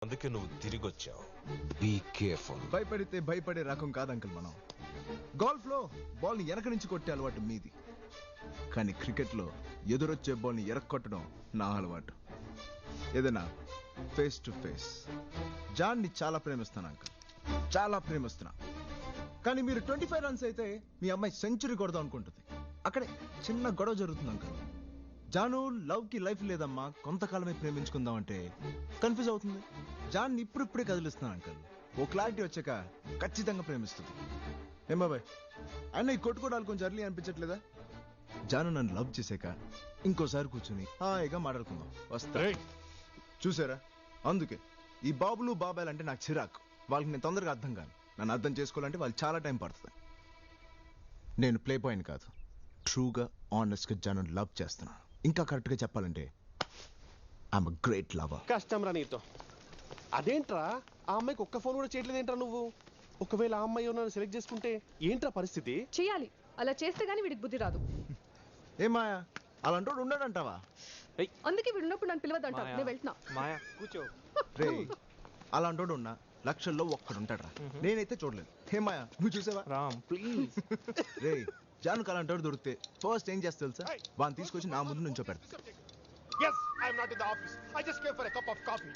అందుకే నువ్వు తిరిగి వచ్చావు. Be careful. భయపడితే భయపడే రకం కాదు అంకుల్ మనం. గోల్ఫ్ లో బాల్ ని వెనక నుంచి కొట్టే అలవాటు మీది, కానీ క్రికెట్ లో ఎదురొచ్చే బాల్ ని ఎరక్కొట్టడం నా అలవాటు. ఏదైనా ఫేస్ టు ఫేస్. జాన్ ని చాలా ప్రేమిస్తాను అంకుల్, చాలా ప్రేమిస్తున్నా. కానీ మీరు 25 రన్స్ అయితే మీ అమ్మాయి సెంచరీ కొడదాం అనుకుంటుంది. అక్కడే చిన్న గొడవ జరుగుతుంది అంకుల్. జాను లవ్ కి లైఫ్ లేదమ్మా, కొంతకాలమే ప్రేమించుకుందాం అంటే కన్ఫ్యూజ్ అవుతుంది. జాన్ ఇప్పుడిప్పుడే కదిలిస్తున్నాను అంకుల్. ఓ క్లారిటీ వచ్చాక ఖచ్చితంగా ప్రేమిస్తుంది. ఏం బాబాయ్, ఆయన ఈ కొట్టుకోవడాలు కొంచెం అర్లీ అనిపించట్లేదా? జాను నన్ను లవ్ చేసాక ఇంకోసారి కూర్చుని హాయిగా మాట్లాడుకుందాం. వస్తా. చూసారా, అందుకే ఈ బాబులు బాబాయ్ అంటే నాకు చిరాకు. వాళ్ళకి నేను తొందరగా అర్థం కాను. నన్ను అర్థం చేసుకోవాలంటే వాళ్ళు చాలా టైం పడుతుంది. నేను ప్లే పాయింట్ కాదు, ట్రూగా ఆనెస్ట్గా జాను లవ్ చేస్తున్నాను. ఇంకా కరెక్ట్గా చెప్పాలంటే ఐఎమ్ అ గ్రేట్ లవర్. కష్టం రా నీతో. అదేంట్రా ఆ అమ్మాయికి ఒక్క ఫోన్ కూడా చేయట్లేదేంట్రా నువ్వు? ఒకవేళ ఆ అమ్మాయి నన్ను సెలెక్ట్ చేసుకుంటే ఏంట్రా పరిస్థితి? చేయాలి, అలా చేస్తే గానీ వీడికి బుద్ధి రాదు. ఏమాయా అలాంటోడు ఉన్నాడంటావా? అందుకే వీడు ఉన్నప్పుడు నన్ను పిలవద్దంటావు. నేను వెళ్తున్నా. మాయా కూర్చో. రే, అలాంటోడు ఉన్నా లక్షల్లో ఒక్కడుంటాడు రా. నేనైతే చూడలేదు. హేమాయా నువ్వు చూసావా? రామ్ ప్లీజ్. రే, జానుకు అలాంటోడు దొరికితే ఫస్ట్ ఏం చేస్తా తెలుసా? వాడిని తీసుకొచ్చి నా ముందు నుంచో పెడతా. Yes, I am not in the office. I just came for a cup of coffee.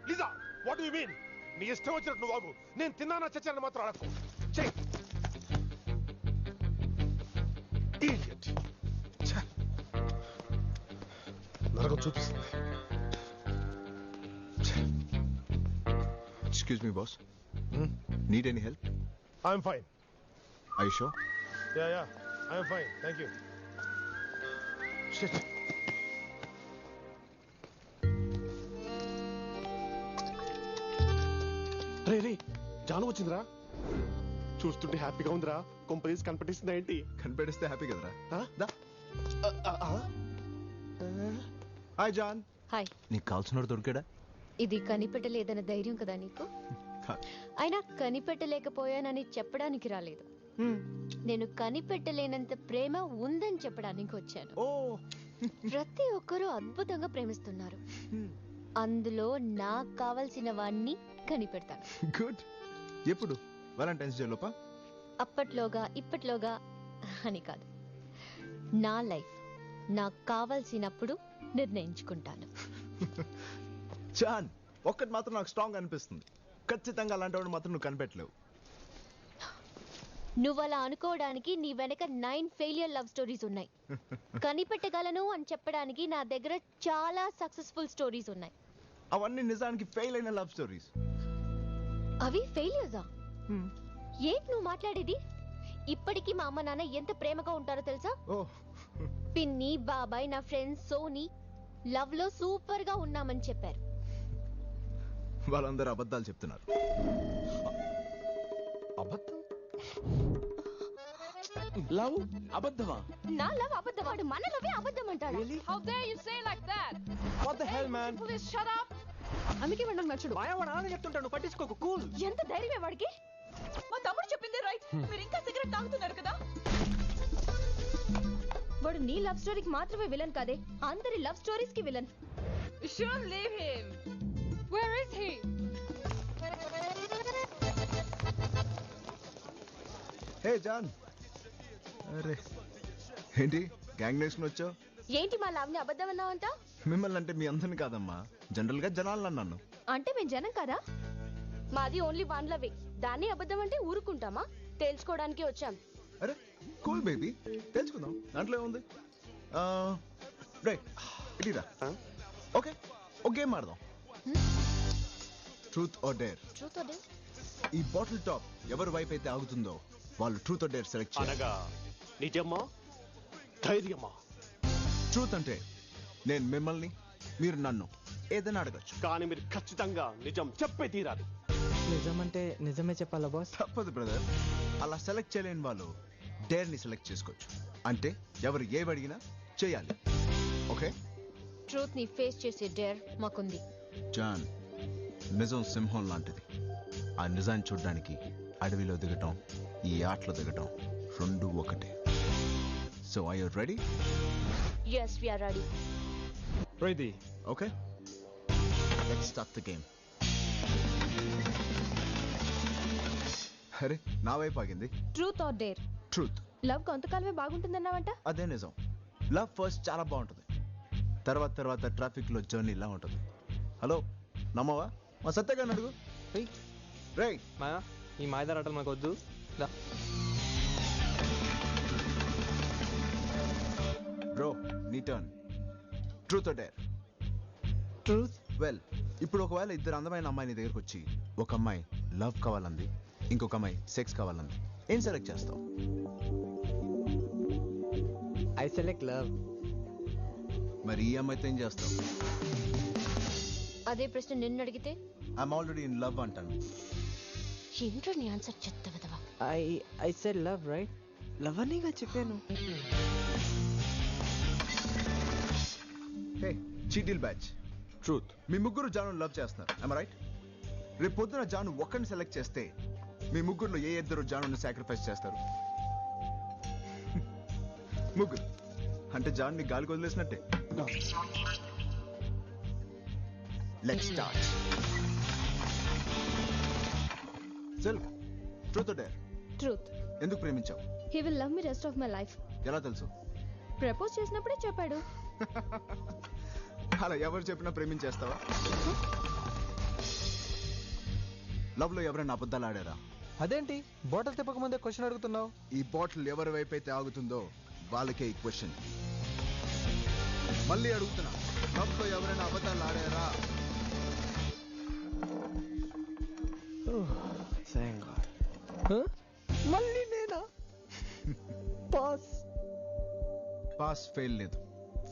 Lisa, what do you mean? నీ ఇష్టం వచ్చినట్టు నువ్వు బాబు. నేను తిన్నానా చచ్చాను మాత్రం అడగకు. చెయ్. Idiot. నరకం చూపిస్తుంది. Excuse me, boss. Need any help? I am fine. Are you sure? Yeah, I am fine. Thank you. Shit. రే రే, జాను వచ్చిందిరా. చూస్తుంటే హ్యాపీగా ఉందిరా. కొంపరీస్ కనిపెట్టిస్తుందా ఏంటి? కనిపెడిస్తే హ్యాపీ కదరా? ఆ? దా. హాయ్ జాన్. హాయ్. నీకు కావాల్సినోడు దొరికాడా? ఇది కనిపెట్టలేదన్న ధైర్యం కదా నీకు? అయినా కనిపెట్టలేకపోయానని చెప్పడానికి రాలేదు. నేను కనిపెట్టలేనంత ప్రేమ ఉందని చెప్పడానికి వచ్చాను. ఓ, ప్రతి ఒక్కరూ అద్భుతంగా ప్రేమిస్తున్నారు. అందులో నాకు కావలసిన వాణ్ణి కనిపెడతాను. గుడ్. ఎప్పుడు? వాలంటైన్స్ డే లోపా? అప్పట్లోగా ఇప్పట్లోగా అని కాదు, నా లైఫ్ నాకు కావలసినప్పుడు నిర్ణయించుకుంటాను. జాన్, ఒక్కటి మాత్రం నాకు స్ట్రాంగ్ అనిపిస్తుంది. ఖచ్చితంగా అలాంటి మాత్రం నువ్వు కనిపెట్టలేవు. నువ్వలా అనుకోవడానికి నీ వెనక 9 ఫెయిలియర్ లవ్ స్టోరీస్ ఉన్నాయి. కనిపెట్టగలను అని చెప్పడానికి నా దగ్గర చాలా సక్సెస్ఫుల్ స్టోరీస్ ఉన్నాయి. అవన్నీ నిజానికి ఫెయిల్ అయిన లవ్ స్టోరీస్. అవి ఫెయిలియర్సా? ఏంటి నువ్వు మాట్లాడేది? ఇప్పటికీ మా అమ్మ నాన్న ఎంత ప్రేమగా ఉంటారో తెలుసా? పిన్ని, బాబాయ్, నా ఫ్రెండ్స్ సోనీ లవ్ లో సూపర్ గా ఉన్నామని చెప్పారు. వాళ్ళందరూ అబద్ధాలు చెప్తున్నారు. అబద్ధం? లవ్ అబద్ధమా? నా లవ్ అబద్ధమాడు, మన లవే అబద్ధం అంటాడు. How dare you say like that? What the hell, man? Please shut up. అందుకే వాడు నాకు నచ్చడు. మాయా వాడు అలానే చెప్తుంటాడు, పట్టించుకోకు. కూల్. ఎంత ధైర్యమే వాడికి? మా తమ్ముడు చెప్పింది రైట్. మీరు ఇంకా సిగరెట్ తాగుతున్నారు కదా? వాడు నీ లవ్ స్టోరీకి మాత్రమే విలన్ కాదే, అందరి లవ్ స్టోరీస్ కి villain. You shouldn't leave him. Where is he? Hey John. అరే ఏంటి గ్యాంగ్ నేషన్ వచ్చావు? ఏంటి మా లవ్ ని అబద్ధం అన్నావంట? మిమ్మల్ని అంటే మీ అందరిని కాదమ్మా, జనరల్ గా జనాలను అన్నాను. అంటే మేము జనం కదా? మాది ఓన్లీ వన్ లవే. దాన్ని అబద్ధం అంటే ఊరుకుంటామా? తేల్చుకోవడానికి వచ్చాం. అరే కూల్ బేబీ, తెలుసుకుందాం, దాంట్లో ఏముంది. రైట్, ఇటీరా. ఓకే, ఒక గేమ్ ఆడదాం. Truth or dare. Truth or dare? ఈ బాటిల్ టాప్ ఎవరి వైపు అయితే ఆగుతుందో వాళ్ళు ట్రూత్ ఆర్ డేర్ సెలెక్ట్ చేయాలి. అనగా నిజమా ధైర్యమా? ట్రూత్ అంటే నేను మిమ్మల్ని, మీరు నన్ను ఏదైనా అడగచ్చు. కానీ మీరు ఖచ్చితంగా నిజం చెప్పే తీరాలి. నిజం అంటే నిజమే చెప్పాలా బాస్? తప్పదు బ్రదర్. అలా సెలెక్ట్ చేయలేని వాళ్ళు డేర్ ని సెలెక్ట్ చేసుకోవచ్చు. అంటే ఎవరు ఏవి అడిగినా చేయాలి. ఓకే? ట్రూత్ ని ఫేస్ చేసే డేర్ మాకుంది. జాన్, నిజం సింహం లాంటిది. ఆ నిజాన్ని చూడడానికి అడవిలో దిగటం, ఈ ఆటలో దిగటం రెండు ఒకటే. So are you ready? Yes, we are ready. Ready. Okay? Let's start the game. అరే నా వైపు ఆగింది. Truth or dare? Truth. Love కొంతకాలమే బాగుంటుందన్నావంట. అదే నిజం. లవ్ ఫస్ట్ చాలా బాగుంటుంది, తర్వాత తర్వాత ట్రాఫిక్ లో జర్నీ ఇలా ఉంటుంది. హలో నమ్మవా? మా సత్యగారిని అడుగు. రేయ్ మాయా ఈ మాయదార ఆటలు మాకు వద్దు. బ్రో నీ turn. Truth or dare? Truth. Well, ఇప్పుడు ఒకవేళ ఇద్దరు అందమైన అమ్మాయి దగ్గరకు వచ్చి ఒక అమ్మాయి లవ్ కావాలంది, ఇంకొక అమ్మాయి సెక్స్ కావాలంది, ఏం సెలెక్ట్ చేస్తావు? I select love. మరి ఈ అమ్మాయితో ఏం చేస్తావు? అదే ప్రశ్న నిన్ను అడిగితే ఐఎమ్ ఆల్రెడీ ఇన్ లవ్ అంటాను. ఏంట్రా నీ ఆన్సర్ చెత్తవదవా? I said love right. Love అనేగా చెప్పాను. హే చీటిల్ బ్యాచ్. ట్రూత్. మీ ముగ్గురు జాను లవ్ చేస్తున్నారు, ఐమ్ రైట్? రేపు పొద్దున జాను ఒక్కడిని సెలెక్ట్ చేస్తే మీ ముగ్గురులో ఏ ఇద్దరు జానుని సాక్రిఫైస్ చేస్తారు? ముగ్గురు అంటే జాన్ని గాలికి వదిలేసినట్టే. Let's start. చల్, ట్రూత్ ఆర్ డేర్? ట్రూత్. ఎందుకు ప్రేమించావు? He will love me rest of my life. ఎలా తెలుసు? ప్రపోజ్ చేసినప్పుడే చెప్పాడు. అలా ఎవరు చెప్పినా ప్రేమించేస్తావా? లవ్ లో ఎవరైనా అబద్ధాలు ఆడారా? అదేంటి బాటిల్ తిప్పక ముందే క్వశ్చన్ అడుగుతున్నావు? ఈ బాటిల్ ఎవరి వైపు అయితే ఆగుతుందో వాళ్ళకే ఈ క్వశ్చన్. మళ్ళీ అడుగుతున్నా, లవ్ లో ఎవరైనా అబద్ధాలు ఆడారా? మళ్ళీ నేనా? పాస్. పాస్ ఫెయిల్ లేదు,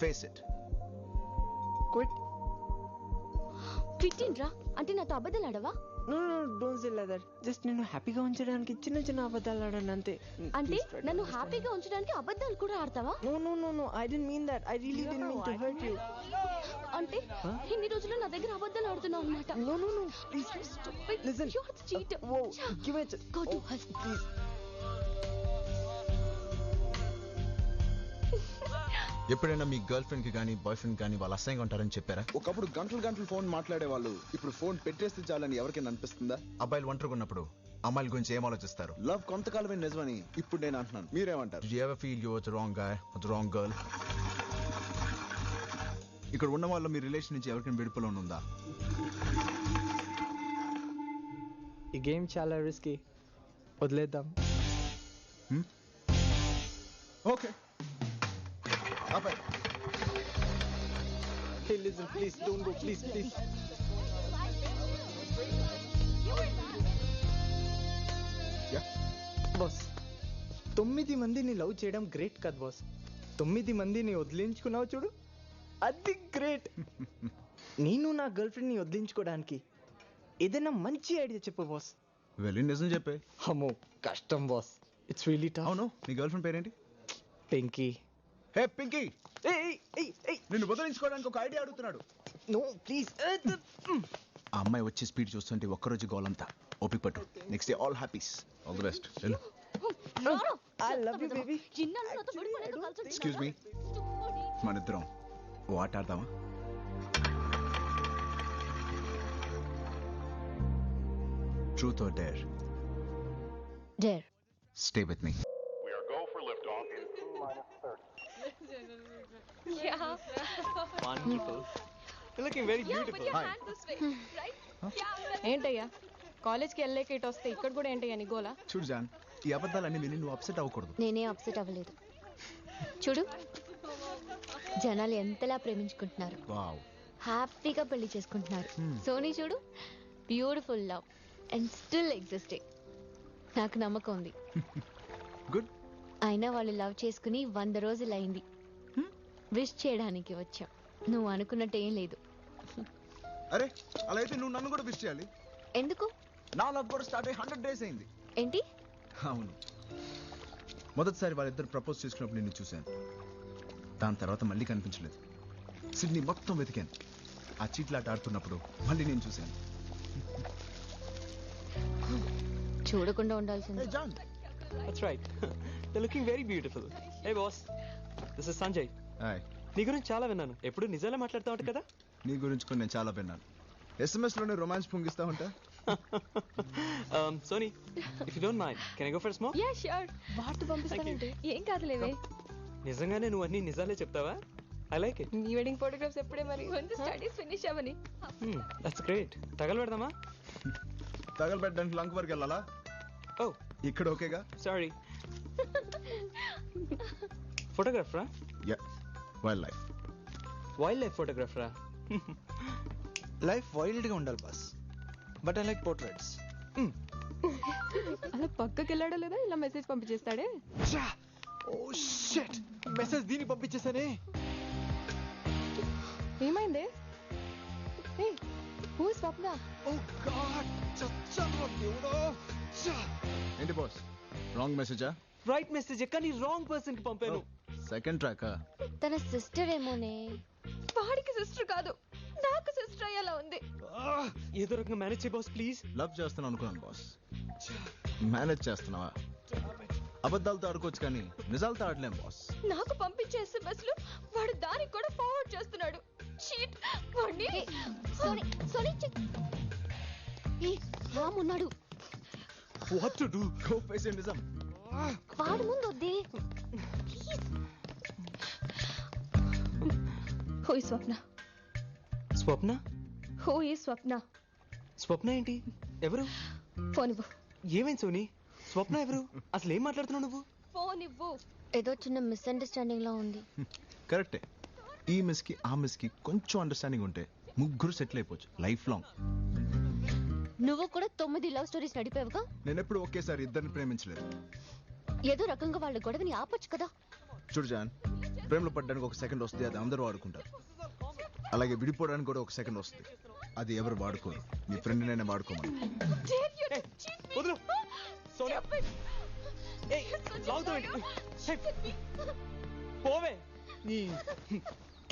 ఫేస్ ఇట్. క్విట్. క్విట్టిండ్రా అంటే నాతో అబద్ధాలు ఆడవా? No no don't say like that. Just నేను హ్యాపీగా ఉంచడానికి చిన్న చిన్న అబద్ధాలు ఆడాను అంతే. అంటే నన్ను హ్యాపీగా ఉంచడానికి అబద్ధాలు కూడా ఆడతావా? No no no no I didn't mean that. I really didn't mean to hurt you. అంటే ఇన్ని రోజులు నా దగ్గర అబద్ధాలు ఆడుతున్నావు అన్నమాట. No no no please listen. You're a cheater. Whoa, give it. Go to hell. Please. ఎప్పుడైనా మీ గర్ల్ ఫ్రెండ్ కి కానీ బాయ్ ఫ్రెండ్ కానీ వాళ్ళు అసహ్యంగా ఉంటారని చెప్పారా? ఒకప్పుడు గంటలు గంటలు ఫోన్ మాట్లాడే వాళ్ళు ఇప్పుడు ఫోన్ పెట్టేస్తే చాలని ఎవరికైనా అనిపిస్తుందా? అబ్బాయిలు ఒంటరిగా ఉన్నప్పుడు అమ్మాయిల గురించి ఏం ఆలోచిస్తారు? లవ్ కొంతకాలమే నిజమని ఇప్పుడు నేను అంటున్నాను, మీరేమంటారు? Do you ever feel you were the wrong guy or the wrong girl? ఇక్కడ ఉన్న వాళ్ళు మీ రిలేషన్ నుంచి ఎవరికైనా విడుపులో ఉందా? ఈ గేమ్ చాలా రిస్కీ, వదిలేద్దాం. ఓకే అబ్బాయి. Hey listen please don't go please please. Boss 9 మందిని లవ్ చేయడం గ్రేట్ కదా బాస్. 9 మందిని వదిలించుకున్నావు చూడు, అది గ్రేట్. నేను నా గర్ల్ ఫ్రెండ్ ని వదిలించుకోవడానికి ఏదైనా మంచి ఐడియా చెప్పు బాస్. వెళ్ళి నిజం చెప్పే. అమ్మో కష్టం బాస్, ఇట్స్ రియలీ టఫ్. అవును, నీ గర్ల్ ఫ్రెండ్ పేరేంటి? పింకీ. హే పింకీ, ఏయ్ ఏయ్ ఏయ్ నిన్ను వదిలించుకోవడానికి ఒక ఐడియా అడుగుతున్నాడు. No please. ఆ అమ్మాయి వచ్చి స్పీడ్ చూస్తుంటే ఒక్కరోజు గోలంతా ఓపిక పట్టు. Next day all happies, all the best. వెళ్ళు. I love you baby. Excuse me, మన ఇద్దరం ఓ ఆట ఆడదామా? Truth or dare? Dare. Stay with me. We are go for liftoff in T-30. Yeah. Wonderful. You're looking very Yeah, beautiful. put your Hi. hand this way, right? Yeah. ఏంటయ్యా కాలేజ్కి వెళ్ళలేక ఇటు వస్తే ఇక్కడ కూడా ఏంటయ్యా నీ గోలా? చూడు జాన్, ఈ అబద్ధాలన్నీ విని నువ్వు అప్సెట్ అవ్వకూడదు. నేనే అప్సెట్ అవ్వలేదు. చూడు జనాలు ఎంతలా ప్రేమించుకుంటున్నారు, వావ్. హ్యాపీగా పెళ్లి చేసుకుంటున్నారు. సోనీ చూడు, beautiful love and still existing. నాకు నమ్మకం ఉంది. గుడ్. అయినా వాళ్ళు లవ్ చేసుకుని 100 రోజులు అయింది. విష్ చేయడానికి వచ్చాం, నువ్వు అనుకున్నట్టు ఏం లేదు. అరే అలా అయితే నువ్వు నన్ను కూడా విష్ చేయాలి. ఎందుకు? నా లవ్ కూడా స్టార్ట్ అయ్యి 100 days అయింది. ఏంటి? అవును, మొదటిసారి వాళ్ళిద్దరు ప్రపోజ్ చేసుకున్నప్పుడు నిన్ను చూశాను. దాని తర్వాత మళ్ళీ కనిపించలేదు. సిడ్నీ మొత్తం వెతికాను. ఆ చీట్లాట ఆడుతున్నప్పుడు మళ్ళీ నేను చూశాను. చూడకుండా ఉండాల్సింది. John, That's right. You're looking very beautiful. Hey boss, this is Sanjay. Hi. నీ గురించి చాలా విన్నాను. ఎప్పుడు నిజాలే మాట్లాడుతూ ఉంటావు కదా? నీ గురించి కూడా నేను చాలా విన్నాను. SMS లోనే రొమాన్స్ పొంగిస్తా ఉంటా. Sony, if you don't mind, can I go for a smoke? Yeah sure వాటితో పంపిస్తానంటే ఏం కాదులేవే. నిజంగానే నువ్వు అన్ని నిజాలే చెప్తావా? I like it. నీ వెడ్డింగ్ ఫోటోగ్రాఫ్స్ ఎప్పుడే మరి కొంచెం స్టడీస్ ఫినిష్ అవ్వని. That's great. తగలబెడదామా? తగలబెట్టడానికి లంక్ వరకు వెళ్ళాలా? Oh, ఇక్కడ ఓకేగా? sorry. ఫోటోగ్రాఫరా? Yeah, wildlife. Wildlife ఫోటోగ్రాఫరా? లైఫ్ వైల్డ్గా ఉండాలి boss, but I like portraits. అలా పక్కకి వెళ్ళాడో లేదా ఇలా మెసేజ్ పంపించేస్తాడే. ఓ షిట్, మెసేజ్ దీనికి పంపించేసానే. ఏమైంది? ఏ who is Swapna? Oh God, చచ్చా దేవుడో. ఏంటి బాస్, రాంగ్ మెసేజా? రైట్ మెసేజ్ కానీ రాంగ్ పర్సన్ కి పంపాను. సెకండ్ ట్రాకా? తన సిస్టర్ ఏమోనే. వాడికి సిస్టర్ కాదు, నాకు సిస్టర్ అయ్యేలా ఉంది. ఏదో రకంగా మేనేజ్ చేయ బాస్ ప్లీజ్. లవ్ చేస్తాను అనుకున్నాను బాస్, మేనేజ్ చేస్తున్నావా? అబద్ధాలతో ఆడుకోవచ్చు కానీ నిజాలతో ఆడలేం బాస్. నాకు పంపించే ఎస్ఎంఎస్లు వాడు దానికి కూడా ఫార్వర్డ్ చేస్తున్నాడు. షీట్ వాడిని. సోనీ సోనీ రామ్ ఉన్నాడు. What to do? Go face it నిజం. వాడు ముందు వద్దే please. Who is Swapna? Swapna? Who is Swapna? Swapna ఏంటి? ఎవరు? ఫోన్ ఇవ్వు. ఏమైంది సోనీ? స్వప్న ఎవరు? అసలు ఏం మాట్లాడుతున్నావు నువ్వు? ఫోన్ ఇవ్వు. ఏదో చిన్న మిస్అండర్స్టాండింగ్ లా ఉంది. కరెక్టే, ఈ మిస్ కి ఆ మిస్ కి కొంచెం అండర్స్టాండింగ్ ఉంటే ముగ్గురు సెటిల్ అయిపోవచ్చు లైఫ్ లాంగ్. నువ్వు కూడా 9 లవ్ స్టోరీస్ నడిపావుగా. నేను ఎప్పుడు ఒకేసారి ఇద్దరిని ప్రేమించలేదు. ఏదో రకంగా వాళ్ళ గొడవని ఆపొచ్చు కదా. చూడు జాన్, ప్రేమలో పడ్డానికి ఒక సెకండ్ వస్తే అది అందరూ వాడుకుంటారు. అలాగే విడిపోవడానికి కూడా ఒక సెకండ్ వస్తుంది, అది ఎవరు వాడుకోరు. నీ ఫ్రెండ్ నేనే వాడుకోమని. వదులు సోనీ. ఏయ్ లాగుతావు ఏంటి? పోవే. నీ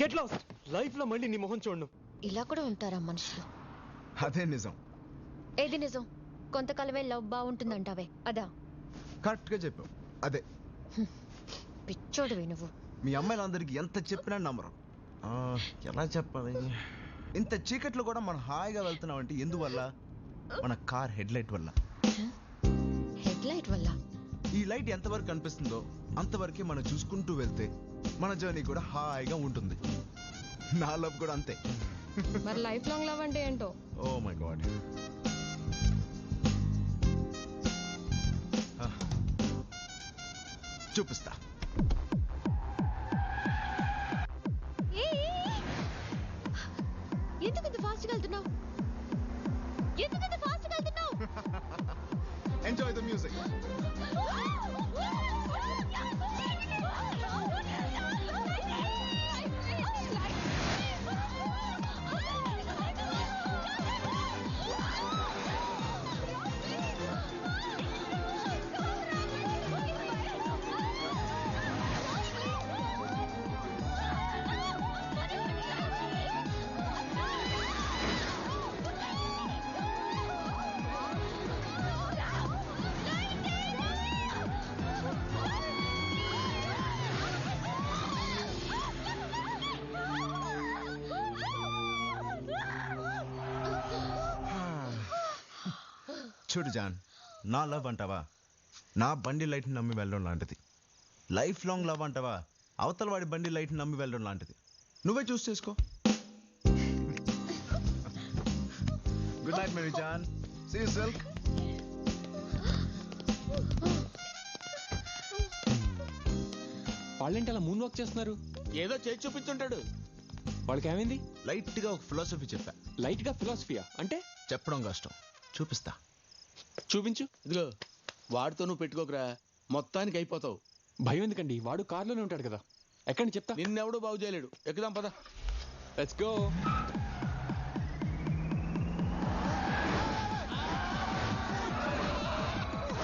గెట్ లాస్ట్. లైఫ్ లో మళ్ళీ నీ మొహం చూడను. ఇలా కూడా ఉంటారా మనుషులు? అదే నిజం. ఏది నిజం? కొంతకాలమే లవ్ బాగుంటుందంటావే అదా? కరెక్ట్ గా చెప్పావు, అదే. పిచ్చోడువి నువ్వు. మీ అమ్మాయిలందరికీ ఎంత చెప్పినా నమ్మరు. ఎలా చెప్పాలి? ఇంత చీకట్లో కూడా మనం హాయిగా వెళ్తున్నాం అంటే ఎందువల్ల? మన కార్ హెడ్ లైట్ వల్ల. హెడ్ లైట్ వల్ల? ఈ లైట్ ఎంతవరకు కనిపిస్తుందో అంతవరకే మనం చూసుకుంటూ వెళ్తే మన జర్నీ కూడా హాయిగా ఉంటుంది. నా లవ్ కూడా అంతే. మరి లైఫ్ లాంగ్ లవ్ అంటే ఏంటో? Oh my god. చూపిస్తా. ఎందుకు ఇంత ఫాస్ట్ గా వెళ్తున్నావు? ఎందుకు ఇంత ఫాస్ట్ గా వెళ్తున్నావు? Enjoy the music. చూడు జాన్, నా లవ్ అంటావా నా బండి లైట్ని నమ్మి వెళ్ళడం లాంటిది. లైఫ్ లాంగ్ లవ్ అంటావా అవతల వాడి బండి లైట్ని నమ్మి వెళ్ళడం లాంటిది. నువ్వే చూస్ చేసుకో. Good night Mary John. See you silk. వాళ్ళేంటి అలా మూన్ వాక్ చేస్తున్నారు? ఏదో చేసి చూపించుంటాడు. వాళ్ళకి ఏమైంది? లైట్ గా ఒక ఫిలాసఫీ చెప్పా. లైట్ గా ఫిలాసఫియా అంటే? చెప్పడం కష్టం, చూపిస్తా. చూపించు. ఇదిగో వాడితో నువ్వు పెట్టుకోకరా, మొత్తానికి అయిపోతావు. భయం ఎందుకండి, వాడు కార్లోనే ఉంటాడు కదా. ఎక్కడి చెప్తా. నిన్నెవడూ బాగు చేయలేడు. ఎక్కుదాం పద. Let's go.